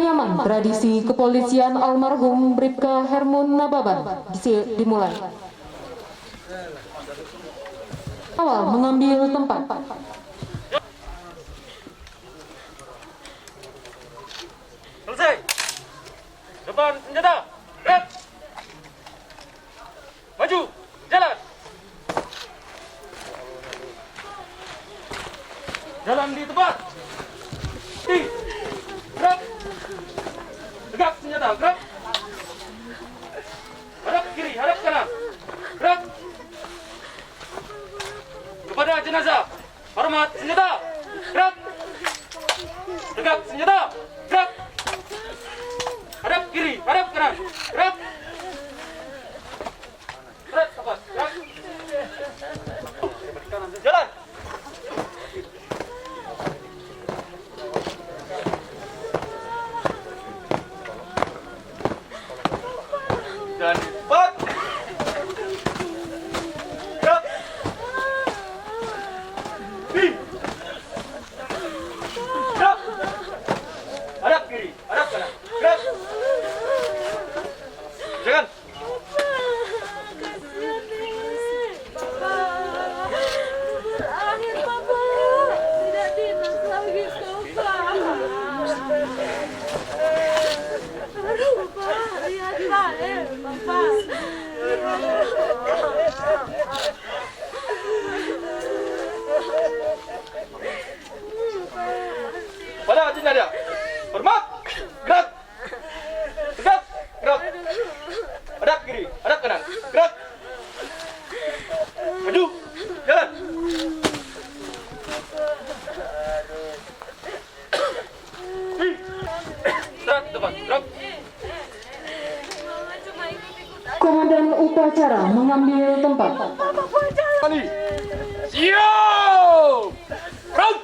Persemayaman tradisi kepolisian almarhum Bribka Hermun Nababan dimulai. Awal mengambil tempat. Selesai. Depan senjata. Gerak. Maju. Jalan. Jalan di tempat. Gerak. Tegak senjata. Gerak. Hadap kiri, hadap kanan. Gerak. Kepada jenazah. Hormat senjata. Gerak. Tegak senjata. Gerak. Hadap kiri, hadap kanan. Gerak. Gerak, tepat. Gerak. Jalan. Dan cepat. Gerak. Gerak. Hadap kiri, hadap kanan. Gerak. Jangan. Kasihan nih, Bapak. Terakhir Bapak tidak dinas lagi Bapak. Aduh Bapak, lihat Bapak. Pada jenazah. Hormat. Gerak. Tegak. Gerak. Hadap kiri, hadap kanan. Gerak. Maju. Jalan. Gerak, depan. Gerak. Mama cuma ikut-ikut aja. Komandan upacara mengambil tempat. Bapak jalan. Kali. Siap. Gerak.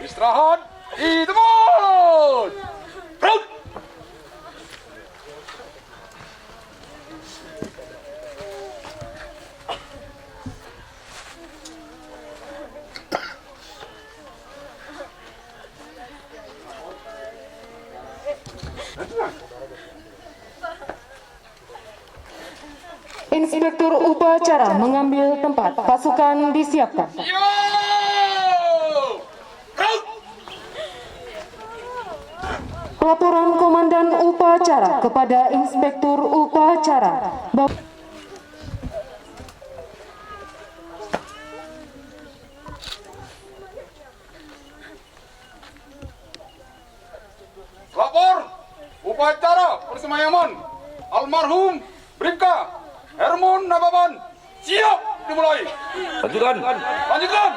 Istirahat di tempat. Gerak. Inspektur upacara mengambil tempat. Pasukan disiapkan. Yo! Gerak. Laporan Komandan upacara kepada Inspektur upacara. Lapor upacara persemayaman almarhum Bribka Hermun Nababan siap dimulai. Lanjutkan. Lanjutkan.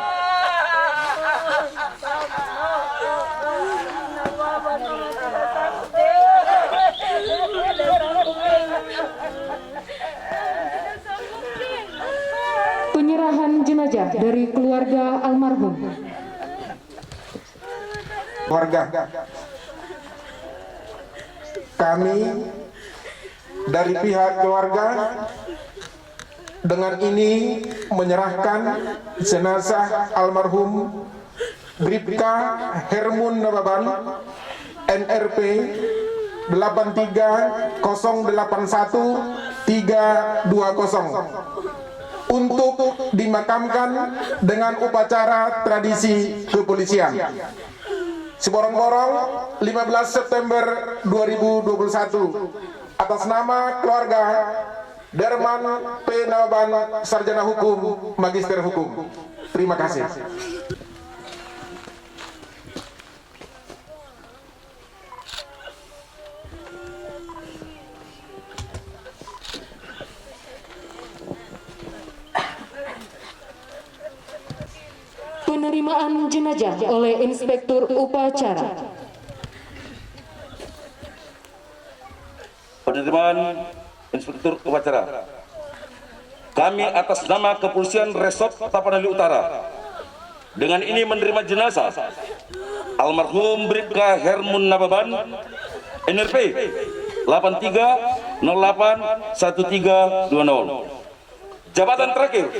Penyerahan jenazah dari keluarga almarhum. Keluarga kami dari pihak keluarga dengan ini menyerahkan jenazah almarhum Bribka Hermun Nababan NRP 83081-320 untuk dimakamkan dengan upacara tradisi kepolisian. Seborong-borong 15 September 2021 atas nama keluarga Derman P. Nababan, Sarjana Hukum, Magister Hukum. Terima kasih. Penerimaan jenazah oleh Inspektur upacara. Penerimaan Inspektur upacara. kami atas nama Kepolisian Resort Tapanuli Utara dengan ini menerima jenazah almarhum Bribka Hermun Nababan, NRP 83081320. Jabatan terakhir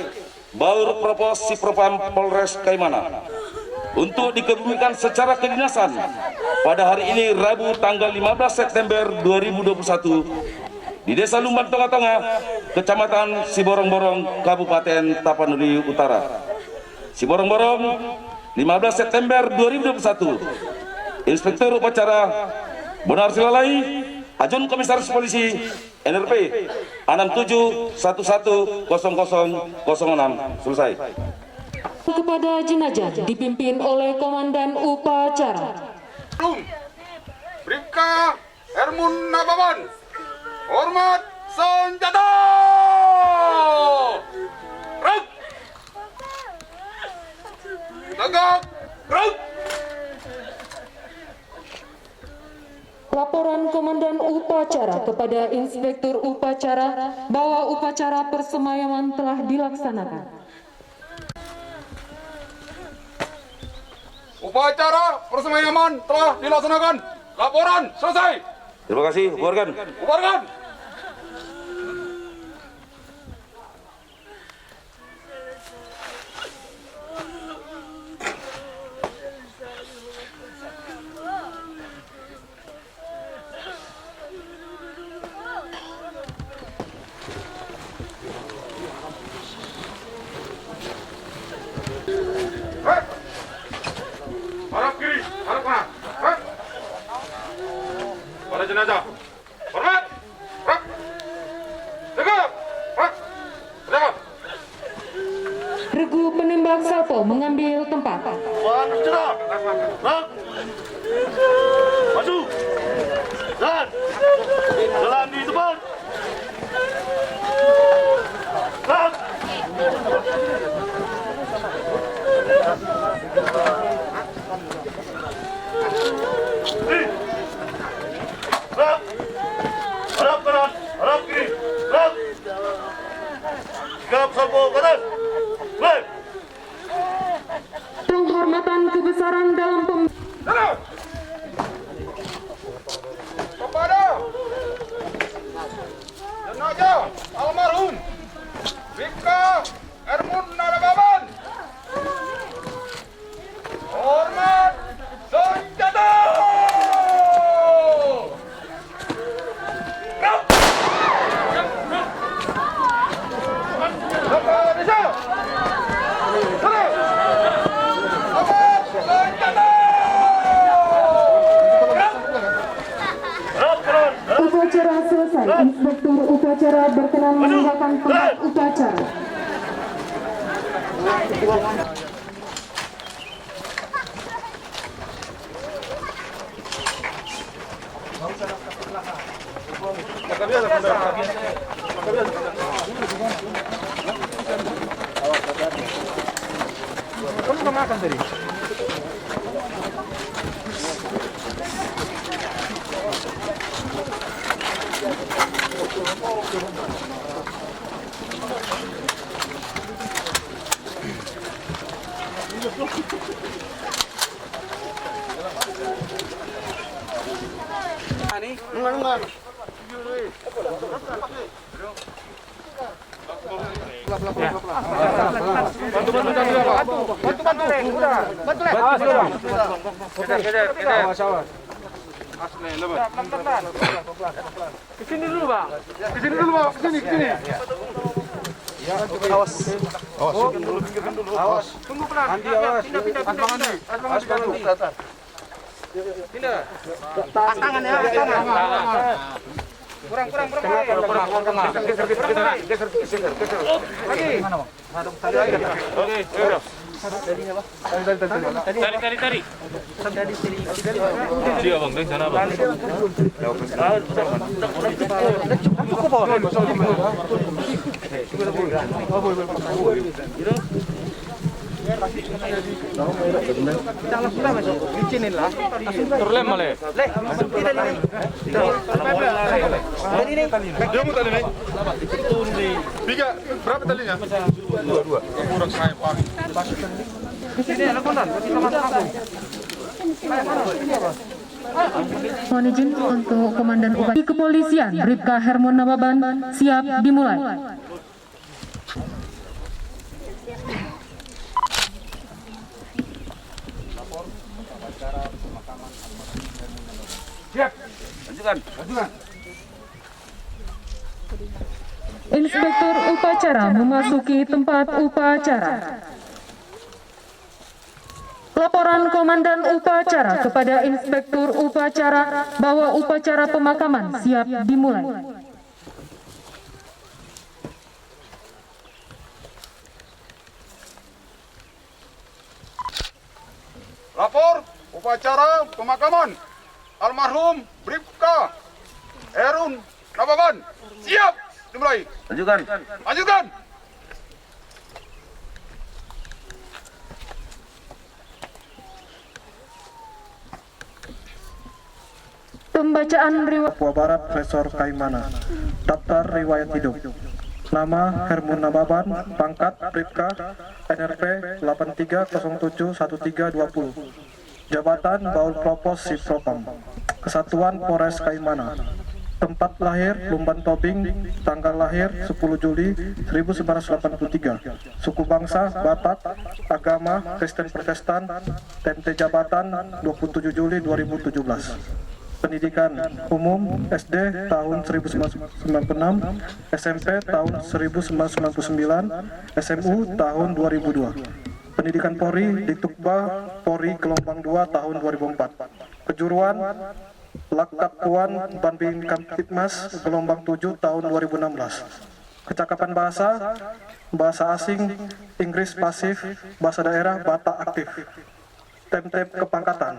Baur Propos Sipropam Polres Kaimana untuk dikebumikan secara kedinasan pada hari ini Rabu tanggal 15 September 2021 di Desa Lumban Tengah-Tengah, Kecamatan Siborong-Borong, Kabupaten Tapanuli Utara. Siborong-Borong, 15 September 2021. Inspektur Upacara Bonar Silalai, Ajun Komisaris Polisi NRP 67110006. Selesai. Kepada jenazah dipimpin oleh Komandan Upacara. Bribka Hermun Nababan, hormat senjata. Gerak. Tegak. Gerak. Laporan Komandan Upacara kepada Inspektur Upacara bahwa upacara persemayaman telah dilaksanakan. Upacara persemayaman telah dilaksanakan. Laporan selesai. Terima kasih, bubarkan. Bubarkan. Harap kiri, harap kanan. Pada jenazah. Hormat. Tegak. Tegak. Regu penembak salvo mengambil tempat. Maju. Dan jalan di depan. Harap kanan, harap kiri, harap. Sikap salvo kanan. Baik. Penghormatan kebesaran dalam Jalan. Kepada jenazah almarhum Bribka Hermun Nababan, hormat senjata. upacara selesai. Inspektur Upacara berkenan meninggalkan tempat upacara. Kamu udah makan tadi? Kesini dulu bang. Kesini dulu bang. Kesini. Awas. Awas. Tunggu pelan. Andi awas. Pindah. Pindah. Tangan ya. Tangan. Kurang. Geser. Lagi. Oke. Tarik. Dia bang, dari sana bang. Cukup bang. Terlem malah. Dia mau tali naik. Tiga, berapa talinya? Dua. Kurang saya pak. Mohon izin untuk Komandan Upacara Kepolisian Bribka Hermun Nababan siap dimulai. Inspektur upacara memasuki tempat upacara. Laporan Komandan Upacara kepada Inspektur Upacara bahwa upacara pemakaman siap dimulai. Lapor upacara pemakaman almarhum Bribka Hermun Nababan. Siap dimulai. Lanjutkan. Pembacaan riwayat Papua Barat, Resor Kaimana. Daftar riwayat hidup. Nama Hermun Nababan, pangkat Bribka, NRP 83071320. Jabatan Baul Propos Sipropam. Kesatuan Polres Kaimana. Tempat lahir Lumban Tobing, tanggal lahir 10 Juli 1983. Suku bangsa Batak, agama Kristen Protestan, TMT jabatan 27 Juli 2017. Pendidikan umum SD tahun 1996, SMP tahun 1999, SMU tahun 2002. Pendidikan Polri di Tukba Polri gelombang 2 tahun 2004. Kejuruan Laktapuan Banbin Kamtipmas gelombang 7 tahun 2016. Kecakapan bahasa, bahasa asing, Inggris pasif, bahasa daerah Batak aktif. TMT kepangkatan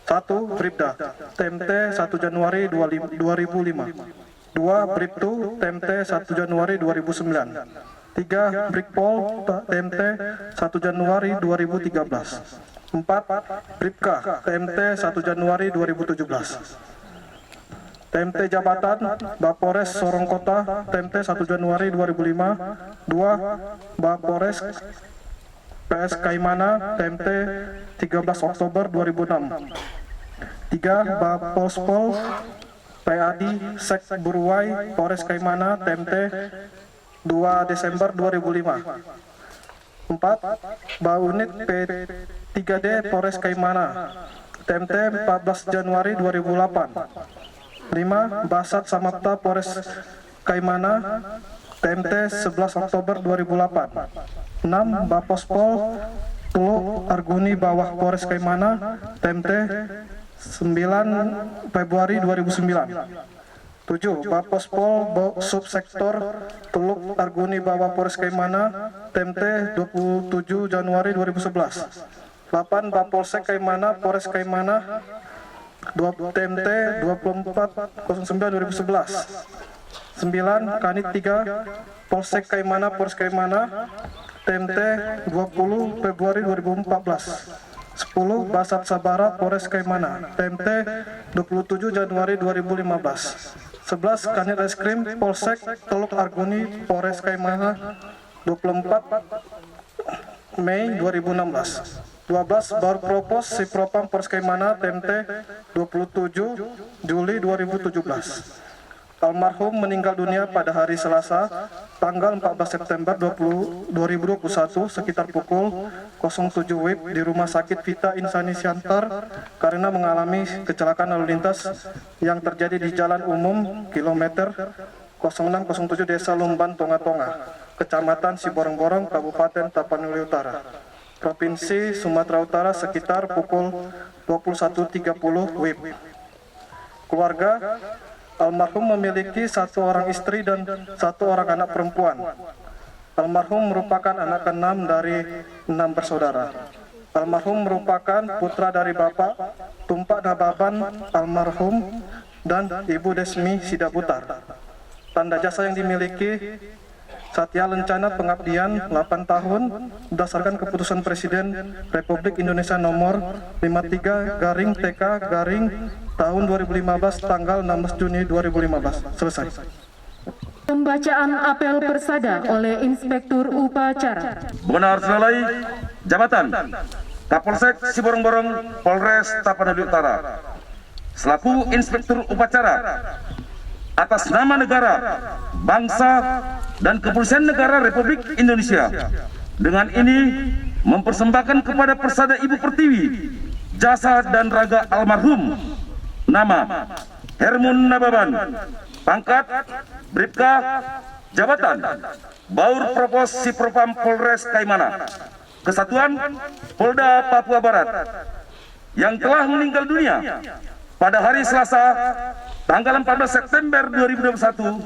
1. Bribda TMT 1 Januari 2005. 2. Bribtu TMT 1 Januari 2009. 3. Brigpol TMT 1 Januari 2013. 4. Bribka TMT 1 Januari 2017. TMT jabatan Bapores Sorong Kota TMT 1 Januari 2005. 2. Bapores PS Kaimana TMT 13 Oktober 2006. 3. Bapospol PAD Sek Buruwai Polres Kaimana TMT 2 Desember 2005. 4. Baunit P3D Polres Kaimana TMT 14 Januari 2008. 5. Basat Samapta Polres Kaimana TMT 11 Oktober 2008. 6. Bapospol Teluk Arguni Bawah Polres Kaimana TMT 9 Februari 2009. 7. Bapospol Subsektor Teluk Arguni Bawah Polres Kaimana TMT 27 Januari 2011. 8. Bapolsek Kaimana Polres Kaimana TMT 2409 2011. 9. Kanit 3 Polsek Kaimana Polres Kaimana TMT 20 Februari 2014. 10. Basat Sabara Polres Kaimana TMT 27 Januari 2015. 11. Kanit Reskrim Polsek Teluk Arguni Polres Kaimana 24 Mei 2016. 12. Baru Propos Sipropam Polres Kaimana TMT 27 Juli 2017. Almarhum meninggal dunia pada hari Selasa, tanggal 14 September 2021 sekitar pukul 07 WIB di Rumah Sakit Vita Insani Siantar karena mengalami kecelakaan lalu lintas yang terjadi di Jalan Umum kilometer 0607 Desa Lumban Tonga-Tonga, Kecamatan Siborong-Borong, Kabupaten Tapanuli Utara, Provinsi Sumatera Utara sekitar pukul 21.30 WIB. Keluarga almarhum memiliki 1 orang istri dan 1 orang anak perempuan. Almarhum merupakan anak ke-6 dari 6 bersaudara. Almarhum merupakan putra dari Bapak Tumpak Nababan almarhum dan Ibu Desmi Sidaputar. Tanda jasa yang dimiliki Satya Lencana Pengabdian 8 tahun berdasarkan keputusan Presiden Republik Indonesia nomor 53/TK- tahun 2015 tanggal 16 Juni 2015. Selesai. Pembacaan apel persada oleh Inspektur Upacara. Benar selesai jabatan Kapolsek Siborong-Borong Polres Tapanuli Utara selaku Inspektur Upacara atas nama negara, bangsa, dan kepolisian negara Republik Indonesia. Dengan ini mempersembahkan kepada Persada Ibu Pertiwi jasa dan raga almarhum. Nama Hermun Nababan, pangkat Bribka, jabatan Baur Propos Sipropam Polres Kaimana, Kesatuan Polda Papua Barat, yang telah meninggal dunia pada hari Selasa tanggal 14 September 2021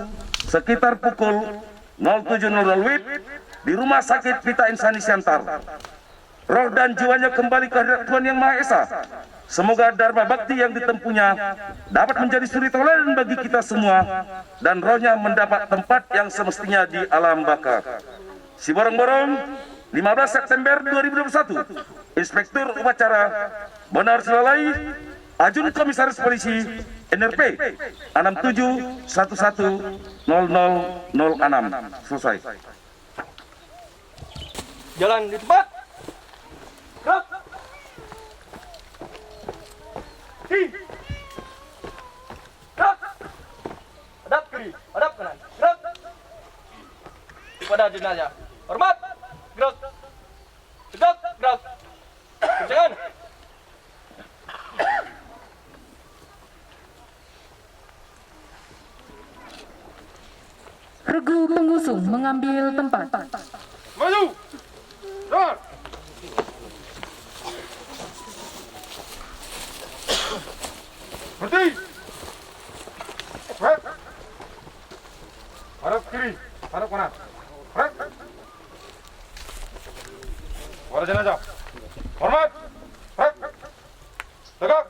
sekitar pukul 07.00 WIB di Rumah Sakit Pita Insani Siantar. Roh dan jiwanya kembali ke hadirat Tuhan Yang Maha Esa. Semoga dharma bakti yang ditempuhnya dapat menjadi suri tauladan bagi kita semua dan rohnya mendapat tempat yang semestinya di alam baka. Siborong-Borong 15 September 2021. Inspektur Upacara Bonar Selalai, Ajun Komisaris Polisi NRP 67110006. Selesai. Jalan di tempat. Gerak. Gerak. Hadap kiri, hadap kanan. Gerak. Kepada jenazah. Hormat. Gerak. Tegak, gerak. Kerjakan. Regu pengusung mengambil tempat. Maju. Gerak. Berhenti. Rep. Hadap kiri, hadap kanan. Rep. Kepada jenazah. Hormat. Rep. Tegak.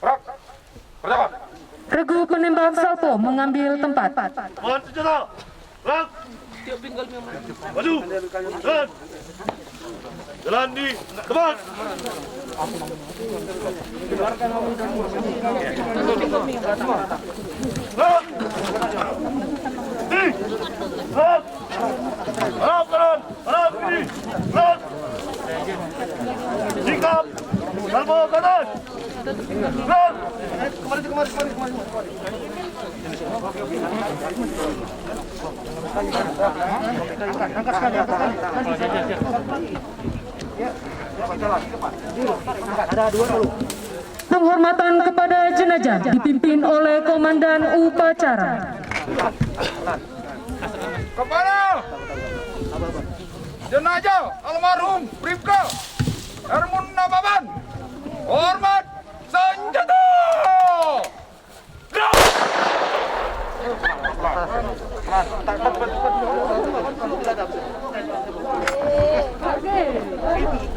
Gerak. Kerjakan. Regu penembak salvo mengambil tempat. Mohon senjata. Gerak. Maju. Jalan. Jalan di depan. Gerak. Di. Gerak. Harap kanan. Harap kiri. Gerak. Sikap. Salvo ke atas. Gerak. Kemari. Penghormatan kepada jenazah dipimpin oleh Komandan Upacara. Kepada jenazah almarhum Bribka Hermun Nababan, hormat senjata. Gerak.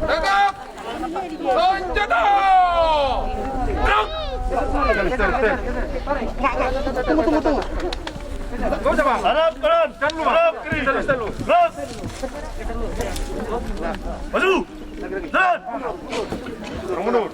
Tegak. Senjata. Gerak. Harap kanan. Harap kiri. Gerak. Maju. Jalan. Orang mundur.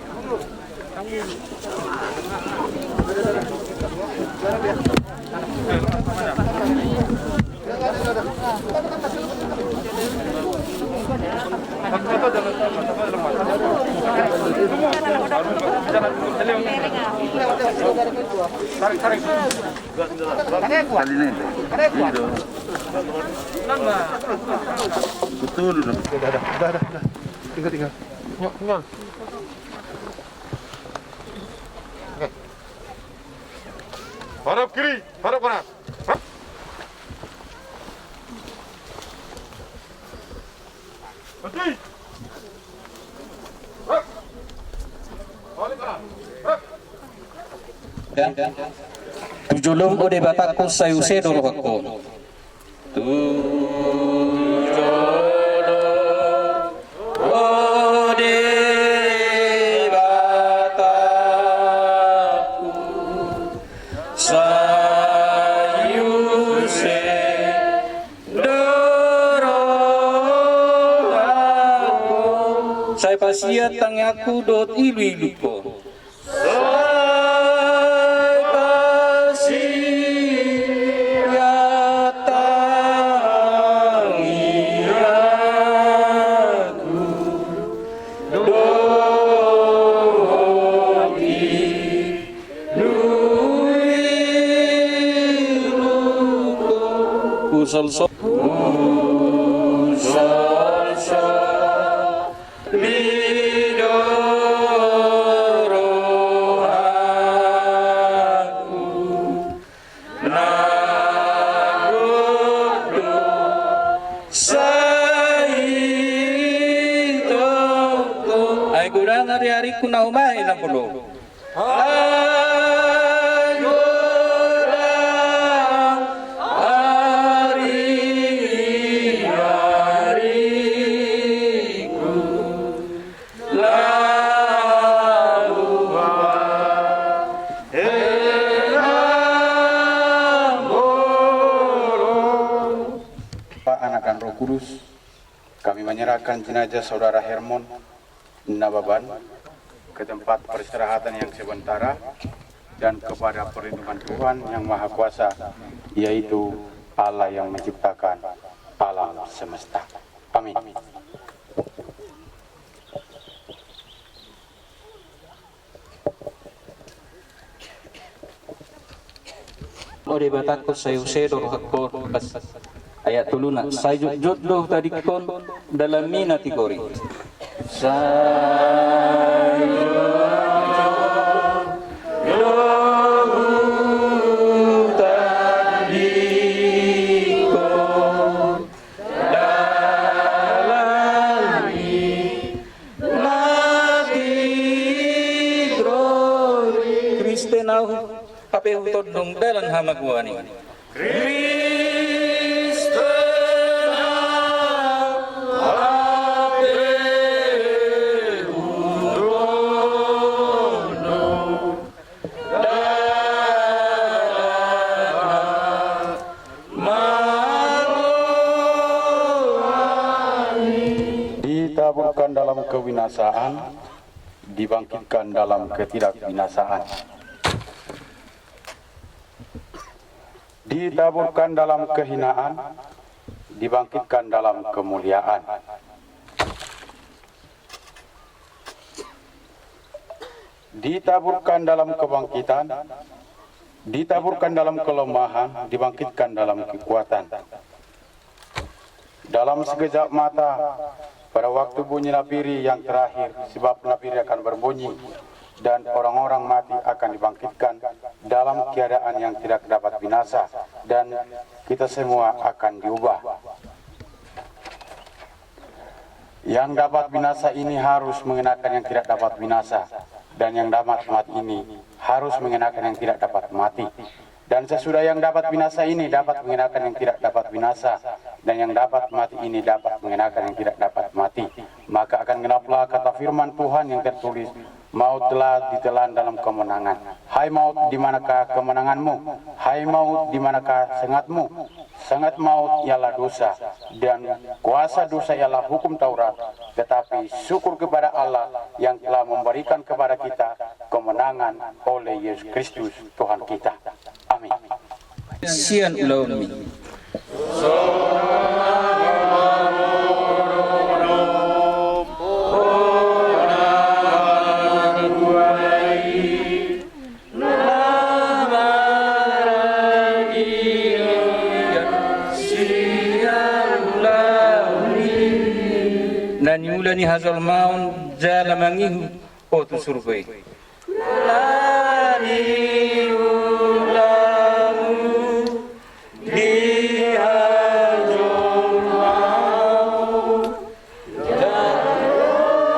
Tarik. Kali ini. Betul udah. Tinggal. Hadap kiri, hadap kanan. Berhenti. Balik kanan. Tujulum ode bataku sayuse dolo hakko. Sayuse do pasia tangaku dot ilu ko. Usal so ay gurang hari-hari ku na umay na pulo. Anakan Roh Kudus, kami menyerahkan jenazah saudara Hermon Nababan ke tempat peristirahatan yang sementara dan kepada perlindungan Tuhan yang Maha Kuasa, yaitu Allah yang menciptakan alam semesta. Amin. Ode batakku sayu sedo hakor ayat tuluna sayu jodlo tadi kon dalam minati kori sayu tadi kon dalam minati kori Kristen au ape utod dong dalang hamaguani Ditaburkan dalam kewinasaan, dibangkitkan dalam ketidakbinasaan. Ditaburkan dalam kehinaan, dibangkitkan dalam kemuliaan. Ditaburkan dalam kebangkitan, ditaburkan dalam kelemahan, dibangkitkan dalam kekuatan. Dalam sekejap mata, pada waktu bunyi napiri yang terakhir, sebab napiri akan berbunyi, dan orang-orang mati akan dibangkitkan dalam keadaan yang tidak dapat binasa, dan kita semua akan diubah. Yang dapat binasa ini harus mengenakan yang tidak dapat binasa, dan yang dapat mati ini harus mengenakan yang tidak dapat mati. Dan sesudah yang dapat binasa ini dapat mengenakan yang tidak dapat binasa, dan yang dapat mati ini dapat mengenakan yang tidak dapat mati. Maka akan genaplah kata firman Tuhan yang tertulis, maut telah ditelan dalam kemenangan. Hai maut, di manakah kemenanganmu? Hai maut, di manakah sengatmu? Sengat maut ialah dosa, dan kuasa dosa ialah hukum Taurat. Tetapi syukur kepada Allah yang telah memberikan kepada kita kemenangan oleh Yesus Kristus Tuhan kita. Amin. sian ulaumi dan yulani hazal maun jalamangihu otu survei lani ulamu di hazal maun jalamangihu otu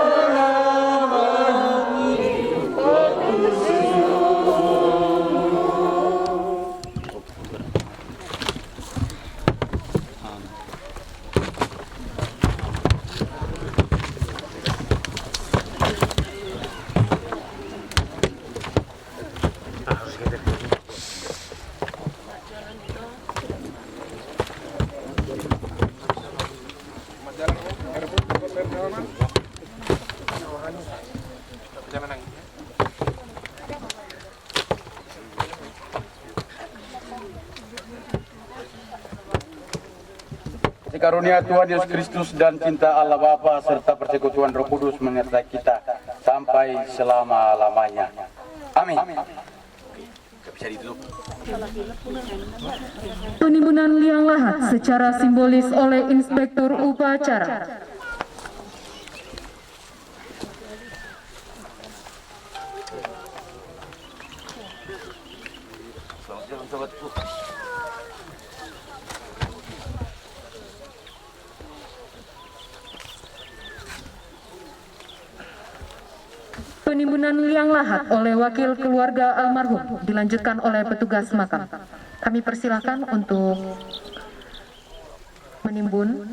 kasih karunia Tuhan Yesus Kristus dan cinta Allah Bapa serta persekutuan Roh Kudus menyertai kita sampai selama-lamanya. Amin. Penimbunan liang lahat secara simbolis oleh Inspektur Upacara. Penimbunan liang lahat oleh wakil keluarga almarhum dilanjutkan oleh petugas makam. Kami persilahkan untuk menimbun.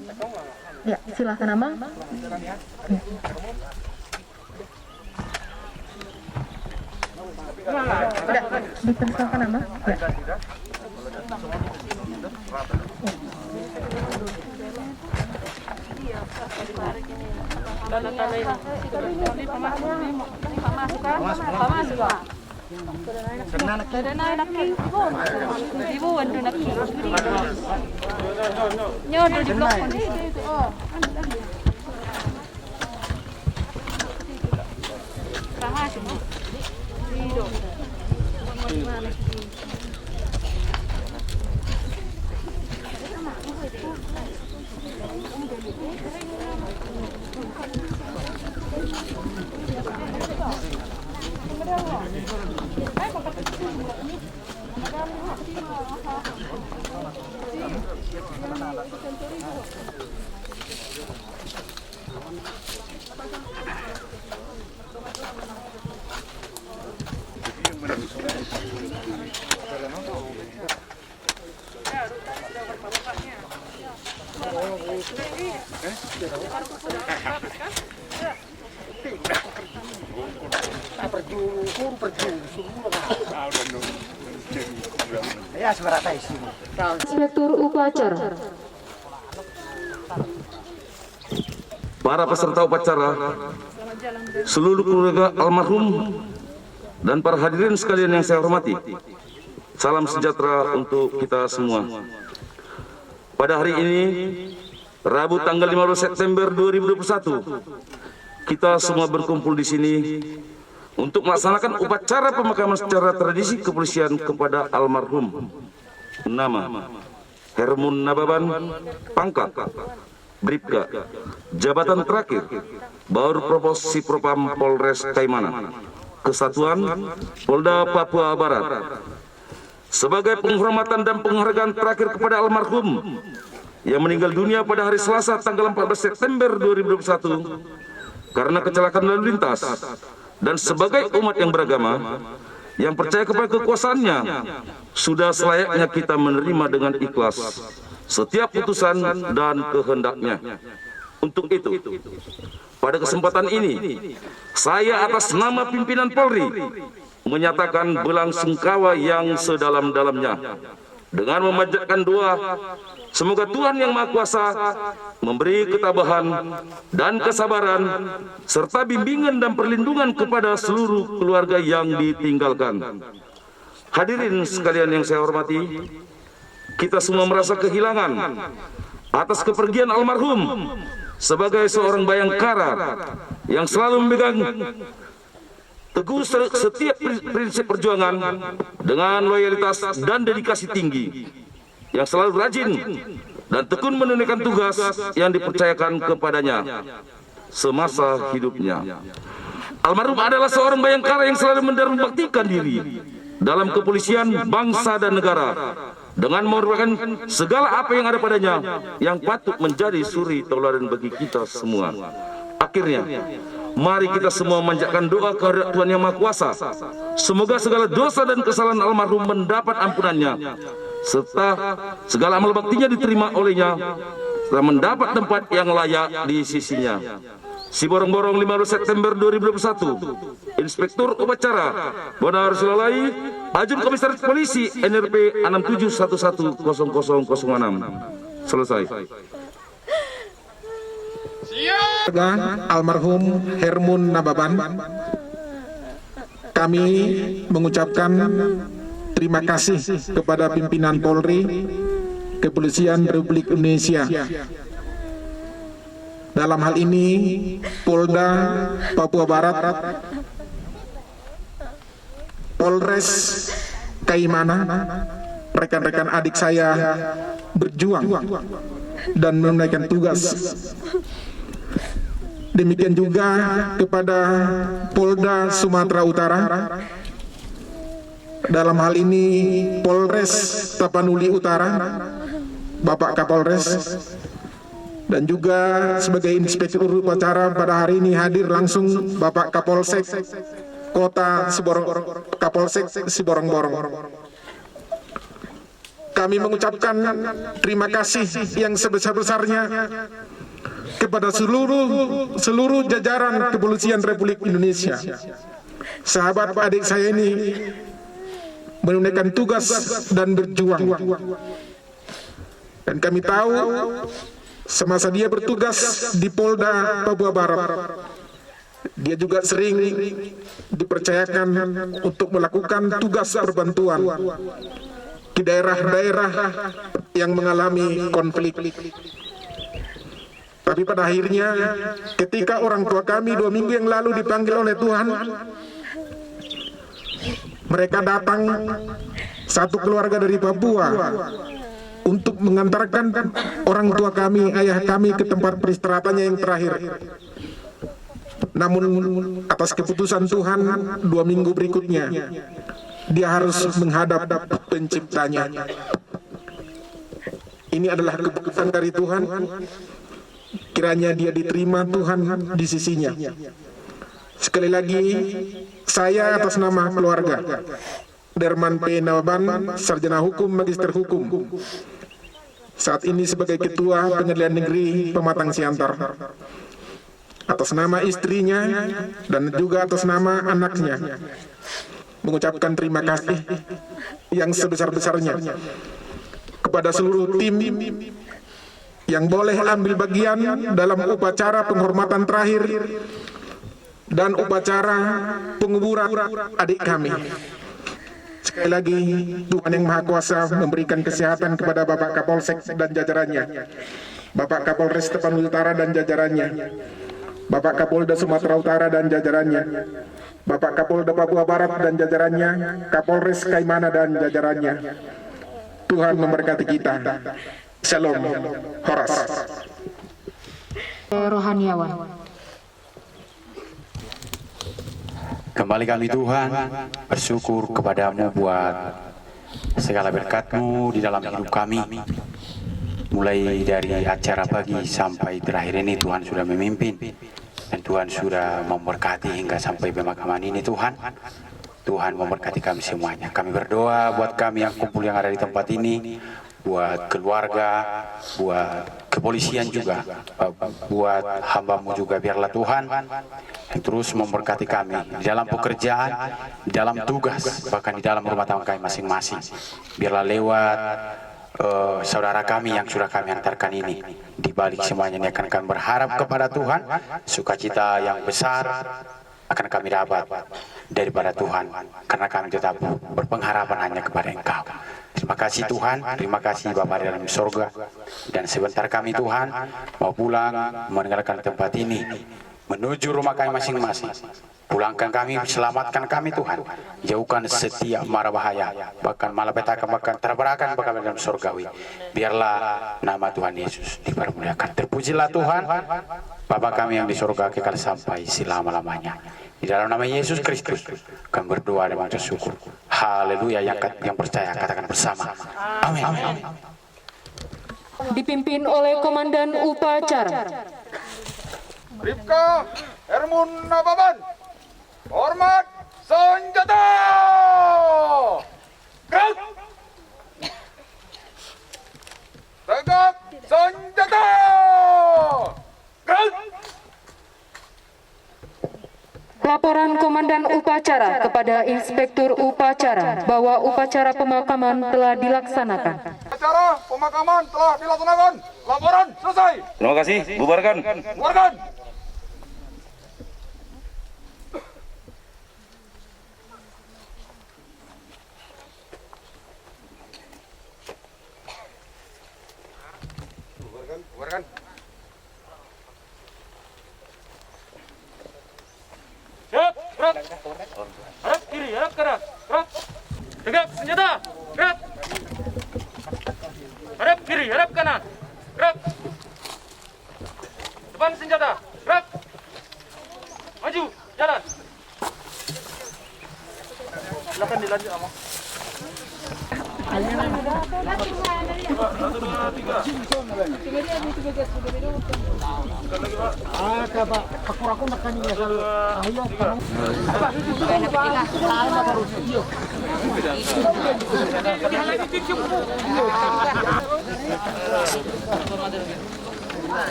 Ya, silakan Amang. Ya. Udah, dipersilakan Amang. Ya. Inspektur Upacara. Para peserta upacara, seluruh keluarga almarhum, dan para hadirin sekalian yang saya hormati, salam sejahtera untuk kita semua. Pada hari ini, Rabu tanggal 15 September 2021, kita semua berkumpul di sini untuk melaksanakan upacara pemakaman secara tradisi kepolisian kepada almarhum. Nama Hermun Nababan, pangkat Bribka, jabatan terakhir Baur Propos Sipropam Polres Kaimana, Kesatuan Polda Papua Barat. Sebagai penghormatan dan penghargaan terakhir kepada almarhum yang meninggal dunia pada hari Selasa tanggal 14 September 2021 karena kecelakaan lalu lintas, dan sebagai umat yang beragama yang percaya kepada kekuasaannya, sudah selayaknya kita menerima dengan ikhlas setiap putusan dan kehendaknya. Untuk itu, pada kesempatan ini, saya atas nama pimpinan Polri menyatakan belangsungkawa yang sedalam-dalamnya dengan memanjatkan doa, semoga Tuhan Yang Maha Kuasa memberi ketabahan dan kesabaran serta bimbingan dan perlindungan kepada seluruh keluarga yang ditinggalkan. Hadirin sekalian yang saya hormati, kita semua merasa kehilangan atas kepergian almarhum sebagai seorang bayangkara yang selalu memegang teguh setiap prinsip perjuangan dengan loyalitas dan dedikasi tinggi, yang selalu rajin dan tekun menunaikan tugas yang dipercayakan kepadanya semasa hidupnya. Almarhum adalah seorang bayangkara yang selalu membaktikan diri dalam kepolisian bangsa dan negara dengan mengorbankan segala apa yang ada padanya, yang patut menjadi suri tauladan bagi kita semua. Akhirnya, mari kita semua memanjatkan doa kehadirat Tuhan Yang Maha Kuasa. Semoga segala dosa dan kesalahan almarhum mendapat ampunannya, serta segala amal baktinya diterima olehnya, serta mendapat tempat yang layak di sisinya. Siborong-borong 15 September 2021, Inspektur Upacara Bonar Sulalai, Ajun Komisaris Polisi NRP 67110006. Selesai. Almarhum Hermun Nababan, kami mengucapkan terima kasih kepada pimpinan Polri Kepolisian Republik Indonesia. Dalam hal ini Polda Papua Barat, Polres Kaimana, rekan-rekan adik saya berjuang dan menunaikan tugas. Demikian juga kepada Polda Sumatera Utara, dalam hal ini Polres Tapanuli Utara, Bapak Kapolres, dan juga sebagai inspektur upacara pada hari ini hadir langsung Bapak Kapolsek Kota Kapolsek Siborong-Borong. Kami mengucapkan terima kasih yang sebesar-besarnya kepada seluruh jajaran Kepolisian Republik Indonesia. Sahabat adik saya ini menunaikan tugas dan berjuang. Dan kami tahu semasa dia bertugas di Polda Papua Barat, dia juga sering dipercayakan untuk melakukan tugas perbantuan di daerah-daerah yang mengalami konflik. Tapi pada akhirnya ketika orang tua kami 2 minggu yang lalu dipanggil oleh Tuhan, mereka datang satu keluarga dari Papua untuk mengantarkan orang tua kami, ayah kami ke tempat peristirahatannya yang terakhir. Namun atas keputusan Tuhan 2 minggu berikutnya dia harus menghadap penciptanya. Ini adalah keputusan dari Tuhan. Kiranya dia diterima Tuhan di sisinya. Sekali lagi saya atas nama keluarga Derman P. Nababan, Sarjana Hukum, Magister Hukum, saat ini sebagai Ketua Pengadilan Negeri Pematang Siantar, atas nama istrinya dan juga atas nama anaknya, mengucapkan terima kasih yang sebesar-besarnya kepada seluruh tim yang boleh ambil bagian dalam upacara penghormatan terakhir dan upacara penguburan adik kami. Sekali lagi, Tuhan Yang Maha Kuasa memberikan kesehatan kepada Bapak Kapolsek dan jajarannya, Bapak Kapolres Tapanuli Utara dan jajarannya, Bapak Kapolda Sumatera Utara dan jajarannya, Bapak Kapolda Papua Barat dan jajarannya, Kapolres Kaimana dan jajarannya. Tuhan memberkati kita. Shalom. Horas. Rohaniawan. Kembali kami Tuhan bersyukur kepadamu buat segala berkat-Mu di dalam hidup kami. Mulai dari acara pagi sampai terakhir ini Tuhan sudah memimpin. Dan Tuhan sudah memberkati hingga sampai pemakaman ini Tuhan. Tuhan memberkati kami semuanya. Kami berdoa buat kami yang kumpul yang ada di tempat ini, buat keluarga, buat kepolisian juga, buat hamba-Mu juga. Biarlah Tuhan yang terus memberkati kami di dalam pekerjaan, di dalam tugas, bahkan di dalam rumah tangga kami masing-masing. Biarlah lewat saudara kami yang sudah kami antarkan ini, di balik semuanya ini akan kami berharap kepada Tuhan, sukacita yang besar akan kami dapat daripada Tuhan, karena kami tetap berpengharapan hanya kepada Engkau. Terima kasih Tuhan, terima kasih Bapa di dalam surga. Dan sebentar kami Tuhan mau pulang meninggalkan tempat ini menuju rumah kami masing-masing. Pulangkan kami, selamatkan kami Tuhan, jauhkan setiap mara bahaya, bahkan malapetaka, bahkan terberakan bahkan dalam surgawi. Biarlah nama Tuhan Yesus dipermuliakan. Terpujilah Tuhan Bapa kami yang di surga kekal sampai selama-lamanya. Di dalam nama Yesus Kristus kami berdoa dan mengucap syukur. Haleluya. Yang percaya katakan bersama. Amin. Dipimpin oleh Komandan Upacara Bribka Hermun Nababan, hormat senjata. Gerak. Tegak senjata. Gerak. Laporan Komandan Upacara kepada Inspektur Upacara bahwa upacara pemakaman telah dilaksanakan. Acara pemakaman telah dilaksanakan. Laporan selesai. Terima kasih, bubarkan. Bubarkan. Harap kiri, harap kanan. Gerak. Tegak senjata. Gerak. Harap kiri, harap kanan. Gerak. Depan senjata. Gerak. Maju, jalan. Silakan dilanjut, Amang.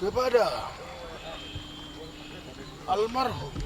Kepada almarhum